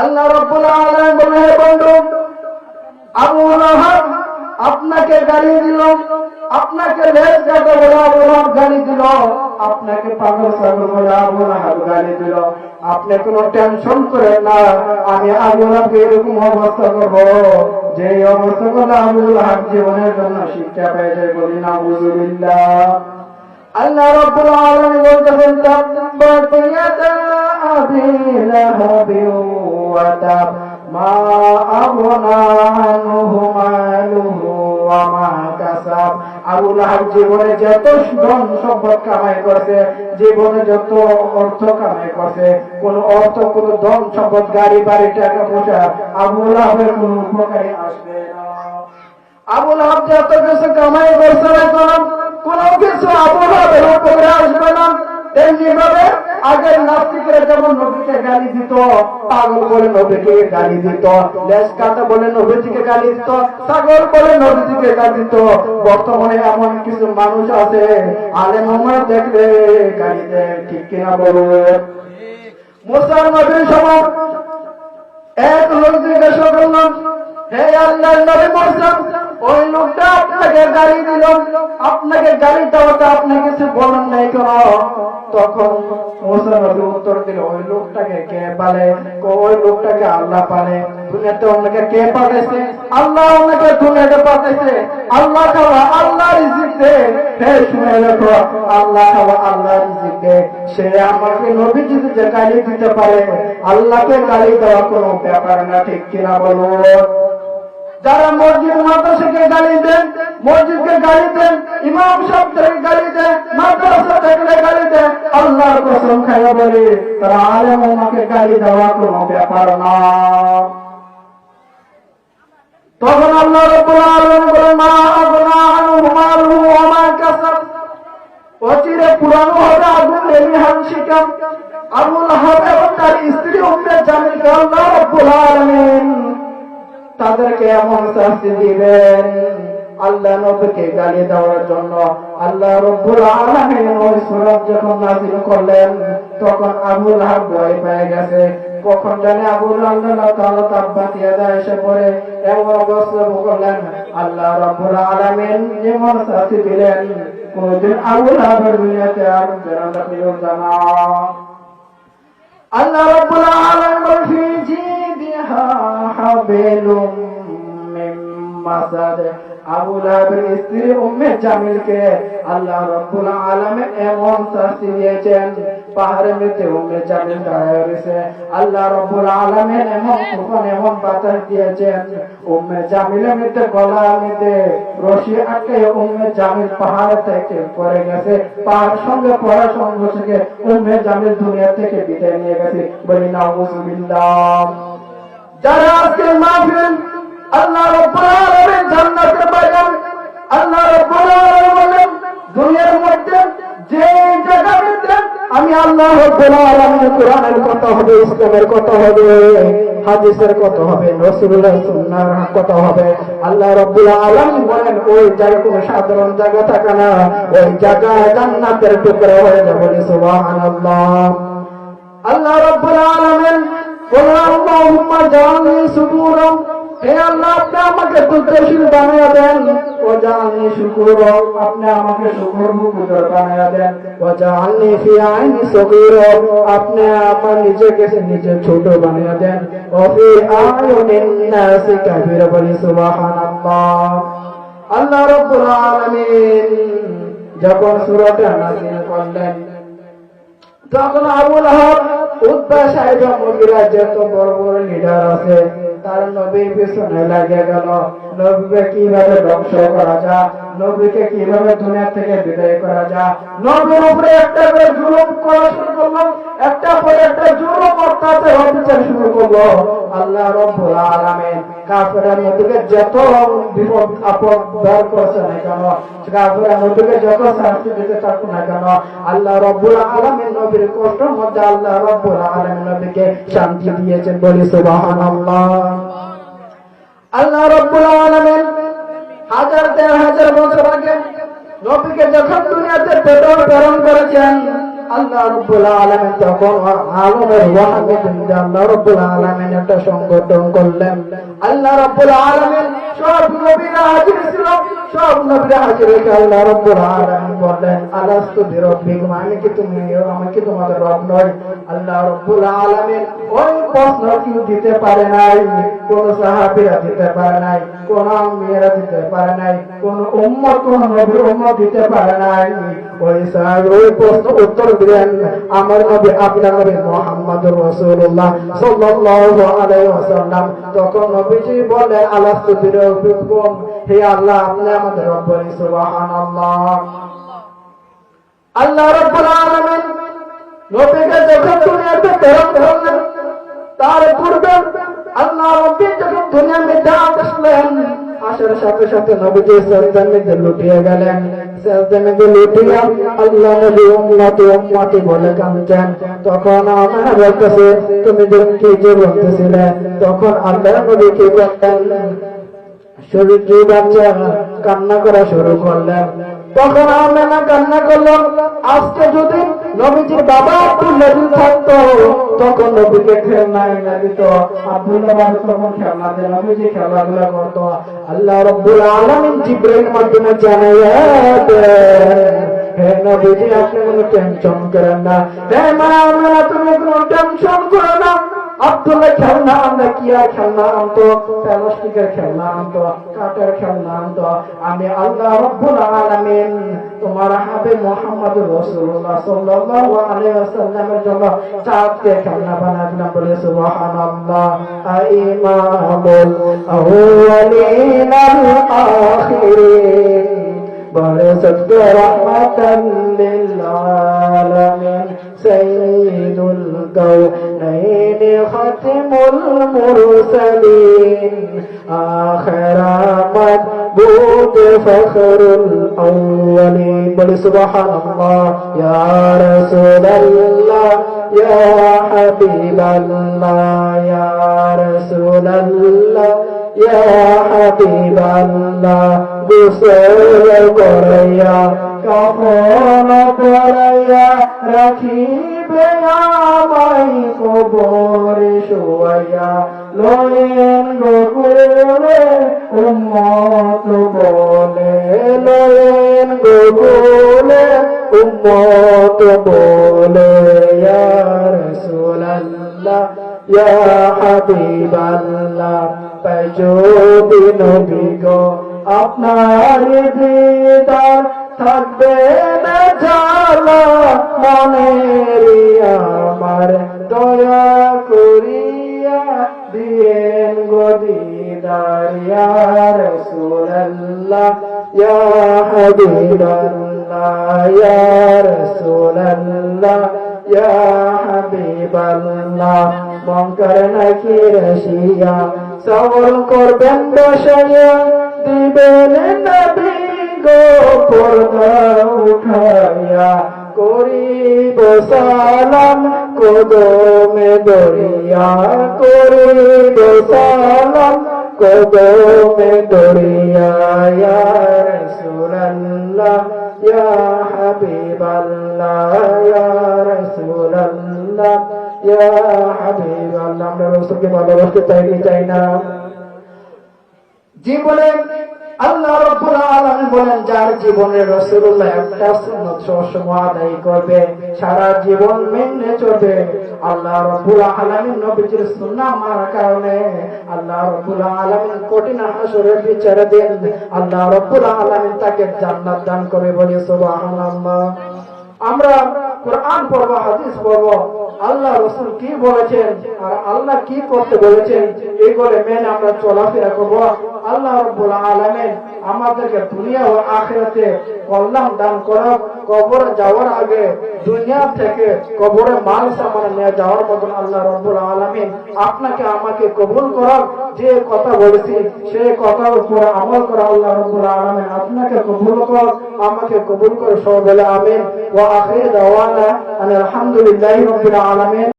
আল্লাহ রাব্বুল আলামিন বলে, হে বন্ধু, আবু লাহাব আপনাকে গালি দিল, আপনাকে লেজ কাটা বলে আবু লাহাব গালি দিল, আপনাকে পাগল ছাগল বলে আবু লাহাব গালি দিল। আপনি কোনো টেনশন করেন না, আমি আবু লাহাবকে এরকম অবস্থা করব যে অবস্থা করলে আবু লাহাব জীবনের জন্য শিক্ষা পেয়ে যায়। বলি নাউযুবিল্লাহ। আল্লাহ রাব্বুল আলামিন বলতেছেন, তাব্বাত ইয়াদা আবি লাহাবিন ওয়া তাব মা আগনা আনহু মালুহু ওয়া মা কাসাব। আবু লাহাব জীবনে যত ধন সম্পদ কামাই করেছে, জীবনে যত অর্থ কামাই করেছে, কোন অর্থ, কোন ধন সম্পদ, গাড়ি বাড়ি, টাকা পয়সা আবু লাহাবের কোন উপকারে আসবে না। আবু লাহাব যত কিছু কামাই করছে না, কোন কিছু আবু লাহাবের উপকারে আসবে না। তেমনিভাবে আগের নাস্তিকরা যেমন নবীকে গালি দিত, পাগল বলে নবীকে গালি দিত, লেজ কাটা বলে নবীজিকে গালি দিত, ছাগল বলে নবীজিকে গালি দিত, বর্তমানে এমন কিছু মানুষ আছে আলেম ওমর দেখলে গালি দেয়। ঠিক কিনা বলুন? মুসা নবীর সময় এক লোক জিজ্ঞাসা করলাম, হে আল্লাহর নবী মুসা, ওই লোকটা আপনাকে গালি দিল, আপনাকে গালি দেওয়াটা আপনি কিছু বলেন নাই কেন? তখন মুসা নবী উত্তর দিল, ওই লোকটাকে কে পালে? ওই লোকটাকে আল্লাহ পালে। দুনিয়াতে ওনাকে কে পাঠাইছে? আল্লাহ ওনাকে দুনিয়াতে পাঠাইছে। আল্লাহ খাওয়া, আল্লাহ রিজিক দেয়। হে শুনে রাখো, আল্লাহ খাওয়া, আল্লাহ রিজিক দেয়। সে আমাকে নবীজি যে গালি দিতে পারে, আল্লাহকে গালি দেওয়া কোনো ব্যাপার না। ঠিক কিনা বলুন? যারা মসজিদ মাদ্রাসাকে গালি দেন, মসজিদকে গালি দেন, ইমাম সাহেবকে গালি দেন, মাদ্রাসা থেকে গালি দেন, আল্লাহর কসম খাইয়া বলে তারা আলেম ওলামাকে গালি দেওয়া কোনো ব্যাপার না। তখন আল্লাহ রাব্বুল আলামিন বলেন, মা আগনা আনহু মালুহু ওয়া মা কাসাব। অচিরে পুরানো হবে আবু লাহাব শিকাম। আবু লাহাব এবং তার স্ত্রী উম্মে জামিলকে আল্লাহ রাব্বুল আলামিন তাদেরকে এমন শাস্তি দিবেন, আল্লাহ নবীকে গালি দেওয়ার জন্য। আল্লাহ রাব্বুল আলামিন ওই সূরা যখন নাযিল করলেন, তখন আবু লাহাব ভয় পেয়ে গেছে। কখন জানে আবু আল্লাহ তাআলা তাব্বাত ইয়াদা এসে পড়ে এমন অবস্থা করলেন, আল্লাহ রাব্বুল আলামিন এমন শাস্তি দিলেন, কোনদিন আবু লাহাবের দুনিয়াতে আর জান্নাত পেল না। আল্লাহ রাব্বুল আলামিন ফি জিদিহা হাবিলুম মিন মাসাদ। আবু লাহাবের স্ত্রী উম্মে জামিলকে আল্লাহ রাব্বুল আলামিন এমন শাস্তি দিয়েছেন, পাহাড়ের মধ্যে উম্মে জামিল দাঁড়ায় রয়েছে। আল্লাহ রাব্বুল আলামিন এমন তুফান, এমন বাতাস দিয়েছেন, উম্মে জামিলের মধ্যে গলার মধ্যে রশি আটকে উম্মে জামিল পাহাড় থেকে পড়ে গেছে। পাহাড় সঙ্গে পড়ার সঙ্গে সঙ্গে উম্মে জামিল দুনিয়া থেকে বিদায় নিয়ে গেছে। বলি নাউযুবিল্লাহ। যারা আজকে মাহফিল, আল্লাহ রাব্বুল আলামিন জান্নাতের বাগান, আল্লাহ রাব্বুল আলামিন বলেন দুনিয়ার মধ্যে যে জায়গাতে আমি আল্লাহ রাব্বুল আলামিন কোরআনের কথা হবে, ইসলামের কথা হবে, হাদিসের কথা হবে, রাসূলুল্লাহর সুন্নাহর কথা হবে, আল্লাহ রাব্বুল আলামিন বলেন ওই জায়গা কোনো সাধারণ জায়গা থাকে না, ওই জায়গা জান্নাতের টুকরা হয়ে যাবে। বলি সুবহানাল্লাহ। আল্লাহ রাব্বুল আলামিন বলেন, আল্লাহুম্মা জাআলনি সুবুরাম। হে আল্লাহ, আপনি আমাকে তুলসীর বানিয়ে দেন। ও জাআলনি শুকুরা, আপনি আমাকে শুকরগুজার বানিয়ে দেন। ও জাআলনি ফি আইনি সগীরা, আপনি আমার নিজেকে নিজে ছোট বানিয়ে দেন। ও ফি আয়ুনিন নাসি কাবীরা। বলি সুবহানাল্লাহ। আল্লাহ রাব্বুল আলামিন যখন সূরাটা নাযিল করলেন, তখন আবু লাহাব, উতবা, সাইবা, মুগীরা যত বড় বড় লিডার আছে তার নবীর পিছনে লাগে গেল। নবীকে কিভাবে ধ্বংস করা যায়, নবীকে কিভাবে দুনিয়া থেকে বিদায় করা যায়, নবীর উপরে একটা করে জুলুম করা শুরু করলো, একটা পরে একটা জুলুম অত্যাচার অবিচার শুরু করলো। আল্লাহ রাব্বুল আলামিন কাফেরের মধ্যে যত বিপদ আপদ বের করছে না কেন, কাফেরের মধ্যে যত শাস্তি দিতে থাকতো না কেন, আল্লাহ রাব্বুল আলামিন নবীর কষ্টের মধ্যে আল্লাহ রাব্বুল আলামিন নবীকে শান্তি দিয়েছেন। বলি সুবহানাল্লাহ। আল্লাহ রাব্বুল আলামিন হাজার দেড় হাজার বছর আগে নবীকে যখন দুনিয়াতে প্রেরণ করেছেন, আল্লাহ রাব্বুল আলামিন তখন আলমের ওয়াহিদ আল্লাহ রাব্বুল আলামিন একটা সংগঠন করলেন। আল্লাহ রাব্বুল আলামিন সব নবীরা হাজির ছিল, সব নবীরা হাজির রেখে আল্লাহ রাব্বুল আলামিন বললেন আলাস্তু বিরাব্বিকুম, আমি কি তোমাদের রব নই? আল্লাহ রাব্বুল আলামিন ওই প্রশ্ন কেউ দিতে পারে নাই, কোন সাহাবীরা দিতে পারে নাই, কোন আম্বিয়ারা দিতে পারে নাই, কোন উম্মত কোন নবীর উম্মত দিতে পারে নাই। ওই সাহাবী ওই প্রশ্ন উত্তর দিলেন আমার নবী আপনার নবী মুহাম্মদুর রাসূলুল্লাহ সাল্লাল্লাহু আলাইহি ওয়াসাল্লাম। তখন নবীজি বলেন আলাস্তু বিরাব্বিকুম, হে আল্লাহ আপনি আমাদের রব। সুবহানাল্লাহ। আল্লাহ রাব্বুল আলামিন নবীকে যখন দুনিয়াতে প্রেরণ করলেন, তার পূর্বে আল্লাহ নবী যখন দুনিয়ার মধ্যে আসলেন, আসার সাথে সাথে নবীজি সাজদার মধ্যে লুটিয়ে গেলেন। সাজদার মধ্যে লুটিয়ে আল্লাহ নবী উম্মতি উম্মতি বলে কাঁদছেন। তখন আমার বলতেছে তুমি যখন কি যে বলতেছিলে, তখন আল্লাহ নবী কি বললেন, শরীর বাচ্চা কান্না করা শুরু করলেন। তখন আমেনা কান্না করলাম, আজকে যদি নবীজির বাবা আব্দুল্লাহ থাকতো তখন নবীকে খেলনা এনে দিত, আব্দুল্লাহ তখন খেলনা দিয়ে নবীজি খেলাধুলা করতো। আল্লাহ রাব্বুল আলামিন জিবরাইল মাধ্যমে জানাইয়া হে নবীজি আপনি কোনো টেনশন করেন না, হে মা আমেনা তুমি কোনো টেনশন করো না। আব্দুল্লাহ খেলনা আনলে কি আর খেলনা আনতো, প্লাস্টিকের খেলনা আনতো, কাঠের খেলনা আনতো, আমি আল্লাহ রাব্বুল আলামিন তোমার হাবিব মুহাম্মদুর রাসূলুল্লাহ সাল্লাল্লাহু আলাইহি ওয়াসাল্লামের জন্য চাঁদকে খেলনা বানায় দিলাম। বলে সুবহানাল্লাহ। ইমামুল আউয়ালিন আল আখিরিন বরসত রাহমাতান লিল আলামিন সাইয়্যিদুল কাউনাইন খাতিমুল মুরসালিন আখিরাত বুদ ফখরুল আউয়ালিন। বলে সুবহানাল্লাহ। ইয়া রাসূলুল্লাহ ইয়া হাবিবাল্লাহ ইয়া রাসূলুল্লাহ ইয়া হাবিবাল্লাহ গোসল করাইয়া কাফন পরাইয়া রাখিবে আমায় কবরে শোয়াইয়া লয়েন গোকুলে উম্মত বলে লয়েন গোকুলে উম্মত বলে ইয়া রাসূলুল্লাহ ইয়া হাবিবাল্লাহ। যদি নবী গো আপনার দিদার থাকবে না জালা মনের আমার, দয়া করিয়া দিয়েন গো দিদার ইয়া রাসূলুল্লাহ ইয়া হাবিবাল্লাহ ইয়া রাসূলুল্লাহ ইয়া হাবিবাল্লাহ। মনকার নাকি রশিয়া সবর করবেন বসাইয়া দিবেন নবী গো পর্দা উঠাইয়া করিব সালাম কদমে দরিয়া করিব সালাম কদমে দরিয়া ইয়া রাসূলুল্লাহ ইয়া হাবিবাল্লাহ ইয়া রাসূলুল্লাহ ইয়া হাবিবাল্লাহ। আমরা রাসূলকে ভালোবাসতে চাই কি চাই না? জীবনে আল্লাহ রাব্বুল আলামিন বলেন যার জীবনে রাসূলুল্লাহ একটা সুন্নাত সবসময় আদায় করবে, সারা জীবন মেনে চলবে, আল্লাহ রাব্বুল আলামিন নবীজির সুন্নাহ মানার কারণে আল্লাহ রাব্বুল আলামিন কঠিন হাসরের বিচার দেন, আল্লাহ রাব্বুল আলামিন তাকে জান্নাত দান করে। বলি সুবহানাল্লাহ। আমরা কোরআন পড়ব, হাদিস পড়ব, আল্লাহ রাসূল কি বলেছেন আর আল্লাহ কি করতে বলেছেন এগুলো মেনে আমরা চলাফেরা করব। আল্লাহ রাব্বুল আলামিন আমাদেরকে দুনিয়া ও আখিরাতে কল্যাণ দান করুক। কবরে যাওয়ার আগে দুনিয়া থেকে কবরে মাল সামান নিয়ে যাওয়ার মতন আল্লাহ রাব্বুল আলামিন আপনাকে আমাকে কবুল করুক। যে কথা বলেছি সেই কথার উপর আমল করা আল্লাহ রাব্বুল আলামিন আপনাকে কবুল করুক, আমাকে কবুল করে। সবাই বলে আমিন। ওয়া আখির দাওয়ানা আলহামদুলিল্লাহি রাব্বিল আলামিন।